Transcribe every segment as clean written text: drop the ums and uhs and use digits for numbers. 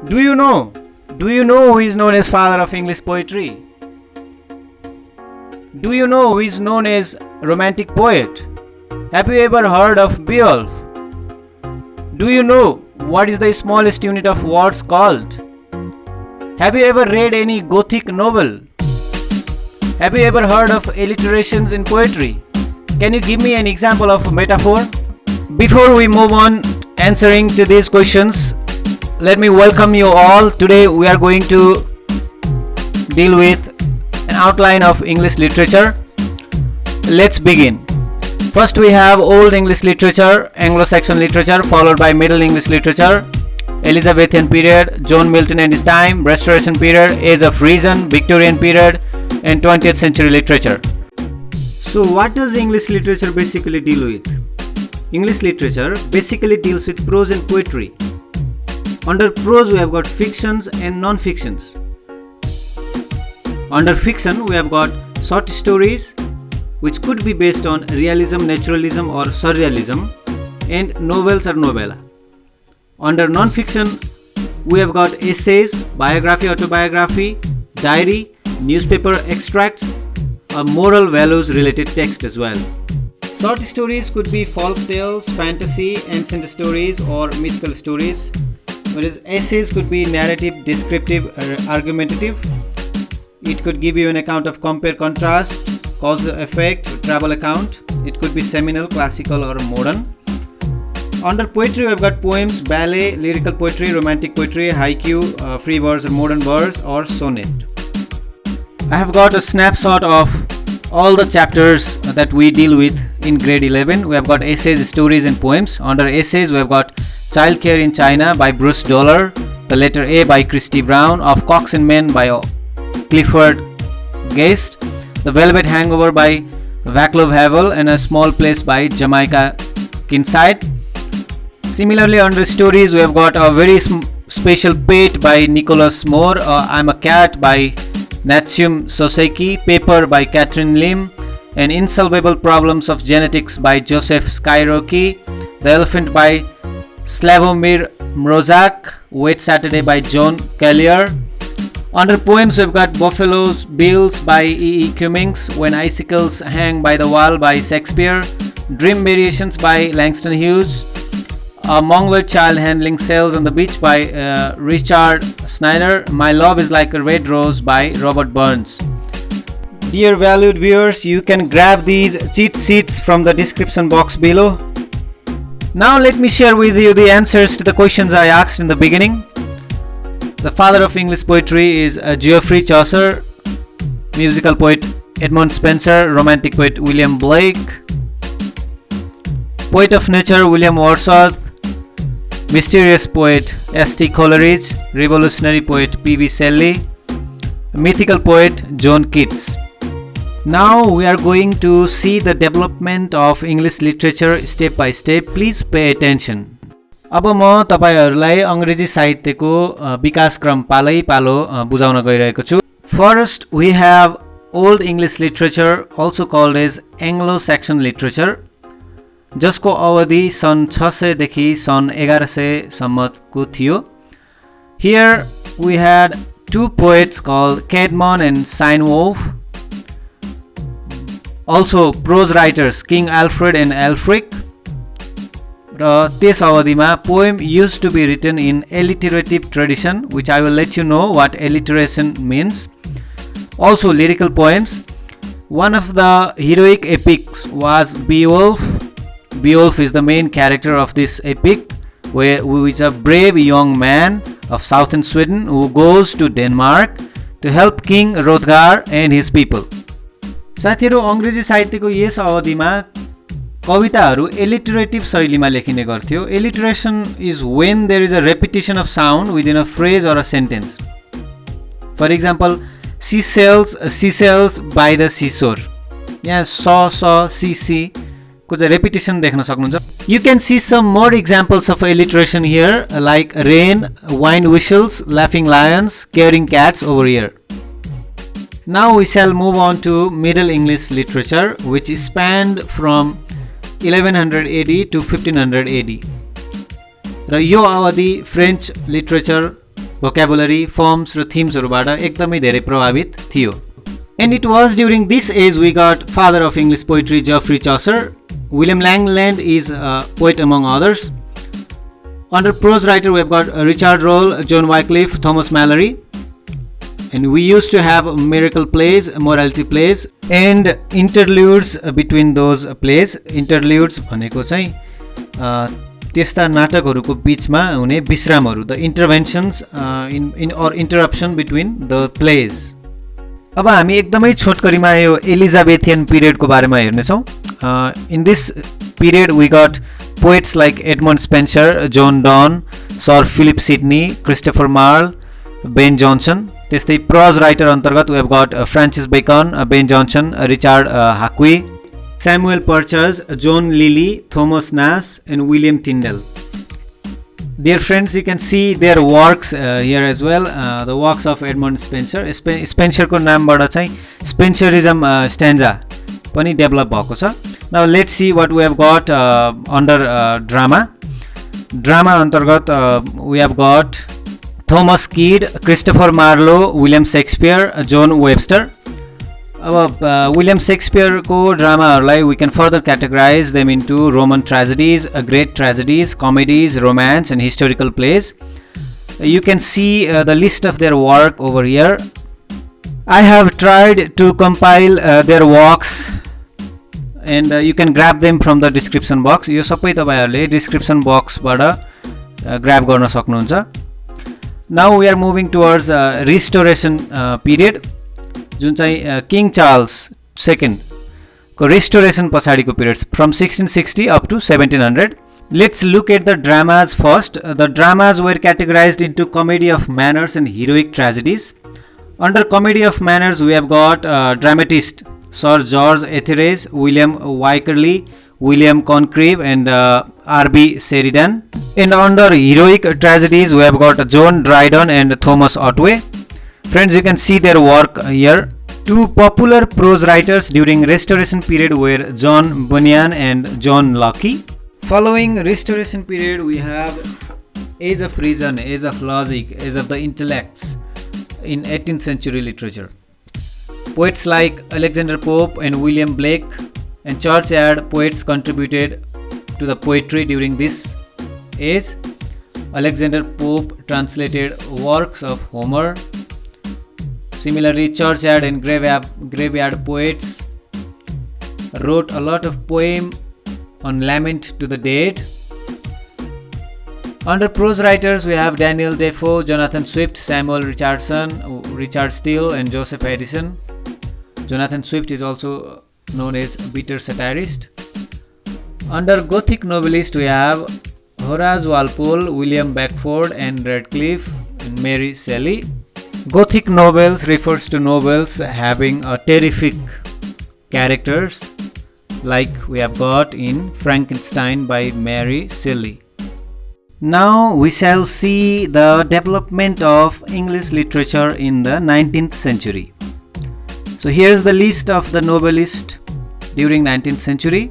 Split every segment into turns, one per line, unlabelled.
Do you know? Do you know who is known as father of English poetry? Do you know who is known as romantic poet? Have you ever heard of Beowulf? Do you know what is the smallest unit of words called? Have you ever read any Gothic novel? Have you ever heard of alliterations in poetry? Can you give me an example of a metaphor? Before we move on answering to these questions, let me welcome you all. Today we are going to deal with an outline of English literature. Let's begin. First we have Old English literature, Anglo-Saxon literature, followed by Middle English literature, Elizabethan period, John Milton and his time, Restoration period, Age of Reason, Victorian period, and 20th century literature. So what does English literature basically deal with? English literature basically deals with prose and poetry. Under prose we have got fictions and non-fictions. Under fiction we have got short stories which could be based on realism, naturalism or surrealism, and novels or novella. Under non-fiction we have got essays, biography, autobiography, diary, newspaper extracts, or moral values related text as well. Short stories could be folk tales, fantasy, ancient stories or mythical stories, whereas essays could be narrative, descriptive or argumentative. It could give you an account of compare contrast, cause effect, travel account. It could be seminal, classical or modern. Under poetry we have got poems, ballet, lyrical poetry, romantic poetry, haiku, free verse or modern verse or sonnet. I have got a snapshot of all the chapters that we deal with in grade 11. We have got essays, stories and poems. Under essays we have got Childcare in China by Bruce Dollar, The Letter A by Christy Brown, Of Cocks and Men by Clifford Guest, The Velvet Hangover by Václav Havel, and A Small Place by Jamaica Kincaid. Similarly, under stories we have got A Very Special Pet by Nicholas Moore, I'm a Cat by Natsume Soseki, Paper by Catherine Lim, and Insolvable Problems of Genetics by Joseph Skyrocky, The Elephant by Slavomir Mrozak, Wet Saturday by John Collier. Under poems we've got Buffalo's Bills by E. E. Cummings, When Icicles Hang by the Wall by Shakespeare, Dream Variations by Langston Hughes, A Mongoloid Child Handling Cells on the Beach by Richard Snyder, My Love is Like a Red Rose by Robert Burns. Dear valued viewers, you can grab these cheat sheets from the description box below. Now let me share with you the answers to the questions I asked in the beginning. The father of English poetry is Geoffrey Chaucer, musical poet Edmund Spenser, romantic poet William Blake, poet of nature William Wordsworth, mysterious poet S.T. Coleridge, revolutionary poet P.B. Shelley, mythical poet John Keats. Now we are going to see the development of English literature step by step. Please pay attention. अब म तपाईहरुलाई अंग्रेजी साहित्यको विकासक्रम पालै पालो बुझाउन गइरहेको छु. First we have Old English literature, also called as Anglo-Saxon literature, जसको अवधि सन् 600 देखि सन् 1100 सम्मको थियो. Here we had two poets called Caedmon and Cynewulf. Also prose writers King Alfred and Alfric. र त्यस अवधिमा poem used to be written in alliterative tradition, which I will let you know what alliteration means. Also lyrical poems. One of the heroic epics was Beowulf. Beowulf is the main character of this epic, who is a brave young man of southern Sweden who goes to Denmark to help King Hrothgar and his people. साथीहरु, अंग्रेजी साहित्यको yes अवधिमा कविताहरू एलिटरेटिभ शैलीमा लेखिने गर्थ्यो. Alliteration is when there is a repetition of sound within a phrase or a sentence. For example, she sails by the seashore. यहाँ सी को चाहिँ repetition देख्न सक्नुहुन्छ. You can see some more examples of alliteration here, like rain, wind whistles, laughing lions, caring cats over here. Now we shall move on to Middle English literature, which spanned from 1100 AD to 1500 AD. र यो अवधि French literature vocabulary, forms र themes-हरुबाट एकदमै धेरै प्रभावित थियो. And it was during this age we got father of English poetry Geoffrey Chaucer. William Langland is a poet among others. Under prose writer we have got Richard Rolle, John Wycliffe, Thomas Malory. And we used to have miracle plays, morality plays and interludes between those plays. Interludes भनेको चाहिँ त्यस्ता नाटकहरुको बीचमा हुने विश्रामहरु, the interventions in or interruption between the plays. अब हामी एकदमै छोटकरीमा यो एलिजाबेथियन पिरियडको बारेमा हेर्ने छौं. In this period we got poets like Edmund Spenser, John Donne, Sir Philip Sidney, Christopher Marle, Ben Jonson. त्यस्तै prose writer अन्तर्गत we have got Francis Bacon, Ben Jonson, Richard Hakluyt, Samuel Purchas, John Lilly, Thomas Nash and William Tyndale. Dear friends, you can see their works here as well. The works of Edmund Spenser. Spenser को नामबाट चाहिँ Spencerism stanza पनि develop भएको छ. Now let's see what we have got under drama. Drama अन्तर्गत we have got Thomas Kidd, Christopher Marlowe, William Shakespeare, John Webster. अब William Shakespeare को ड्रामाहरुलाई we can further categorize them into Roman tragedies, great tragedies, comedies, romance and historical plays. You can see the list of their work over here. I have tried to compile their works and you can grab them from the description box. यो सबै तपाईहरुले description box बाट grab गर्न सक्नुहुन्छ. Now we are moving towards restoration period. जुन चाहिँ King Charles II को restoration पछाडीको periods from 1660 up to 1700. Let's look at the dramas first. The dramas were categorized into comedy of manners and heroic tragedies. Under comedy of manners we have got dramatist Sir George Etheredge, William Wycherley, William Congreve and R.B. Sheridan. And under heroic tragedies we have got John Dryden and Thomas Otway. Friends, you can see their work here. Two popular prose writers during Restoration period were John Bunyan and John Locke. Following Restoration period, we have Age of Reason, Age of Logic, Age of the Intellects in 18th century literature. Poets like Alexander Pope and William Blake and churchyard poets contributed to the poetry during this age. Alexander Pope translated works of Homer. Similarly, churchyard and graveyard poets wrote a lot of poems on lament to the dead. Under prose writers, we have Daniel Defoe, Jonathan Swift, Samuel Richardson, Richard Steele, and Joseph Addison. Jonathan Swift is also known as bitter satirist. Under Gothic novelist, we have Horace Walpole, William Beckford, Anne Radcliffe, and Mary Shelley. Gothic novels refers to novels having a terrific characters like we have got in Frankenstein by Mary Shelley. Now we shall see the development of English literature in the 19th century. So here's the list of the novelists during 19th century.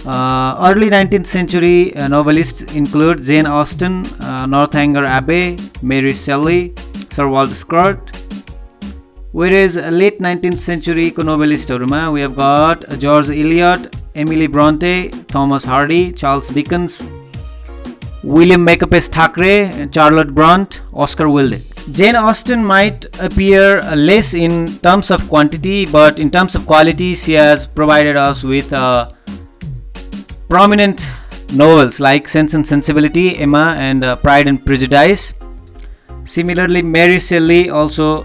Early 19th century novelists include Jane Austen, Northanger Abbey, Mary Shelley, Sir Walter Scott. Whereas late 19th century novelists we have got George Eliot, Emily Bronte, Thomas Hardy, Charles Dickens, William Makepeace Thackeray, Charlotte Bronte, Oscar Wilde. Jane Austen might appear less in terms of quantity, but in terms of quality she has provided us with prominent novels like Sense and Sensibility, Emma and Pride and Prejudice. Similarly, Mary Shelley also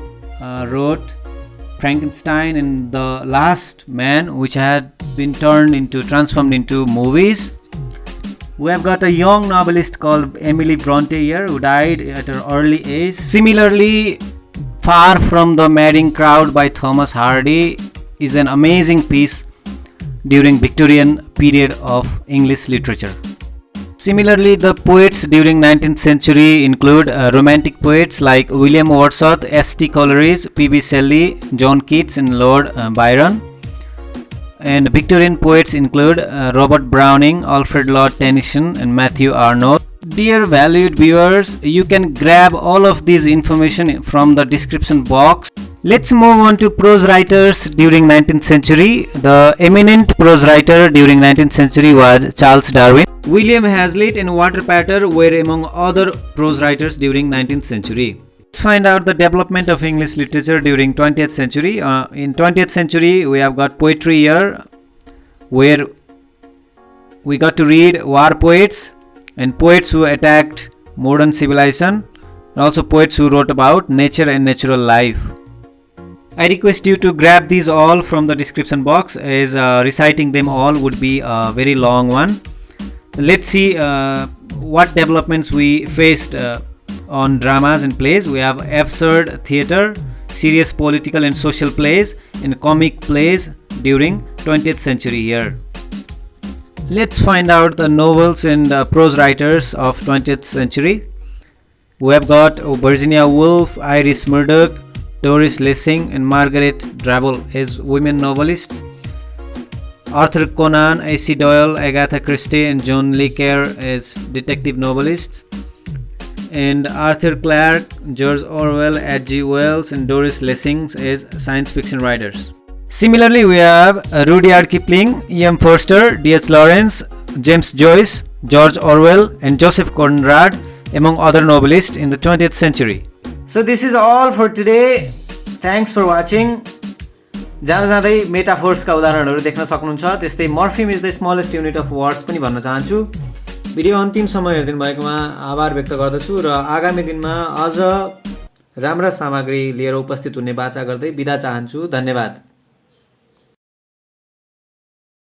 wrote Frankenstein and The Last Man, which had been transformed into movies. We have got a young novelist called Emily Bronte here, who died at an early age. Similarly, Far from the Madding Crowd by Thomas Hardy is an amazing piece during Victorian period of English literature. Similarly, the poets during 19th century include romantic poets like William Wordsworth, S.T. Coleridge, P.B. Shelley, John Keats and Lord Byron. And Victorian poets include Robert Browning, Alfred Lord Tennyson and Matthew Arnold. Dear valued viewers, you can grab all of this information from the description box. Let's move on to prose writers during 19th century. The eminent prose writer during 19th century was Charles Darwin. William Hazlitt and Walter Pater were among other prose writers during 19th century. Let's find out the development of English literature during 20th century. In 20th century, we have got poetry here, where we got to read war poets and poets who attacked modern civilization, and also poets who wrote about nature and natural life. I request you to grab these all from the description box, as reciting them all would be a very long one. Let's see what developments we faced on dramas and plays. We have absurd theatre, serious political and social plays, and comic plays during 20th century here. Let's find out the novels and prose writers of 20th century. We have got Virginia Woolf, Iris Murdoch, Doris Lessing and Margaret Drabble as women novelists. Arthur Conan, A.C. Doyle, Agatha Christie and John le Carré as detective novelists. And Arthur Clarke, George Orwell, H.G. Wells and Doris Lessing as science fiction writers. Similarly, we have Rudyard Kipling, E.M. Forster, D.H. Lawrence, James Joyce, George Orwell and Joseph Conrad among other novelists in the 20th century. So this is all for today. Thanks for watching. जाँदै मेटाफोर्सका उदाहरणहरू देख्न सक्नुहुन्छ। त्यस्तै morpheme is the smallest unit of words पनि भन्न चाहन्छु। Video अन्तिमसम्म हेरिदिनु भएकोमा आभार व्यक्त गर्दछु र आगामी दिनमा अझ राम्रा सामग्री लिएर उपस्थित हुने बाचा गर्दै बिदा चाहन्छु। धन्यवाद।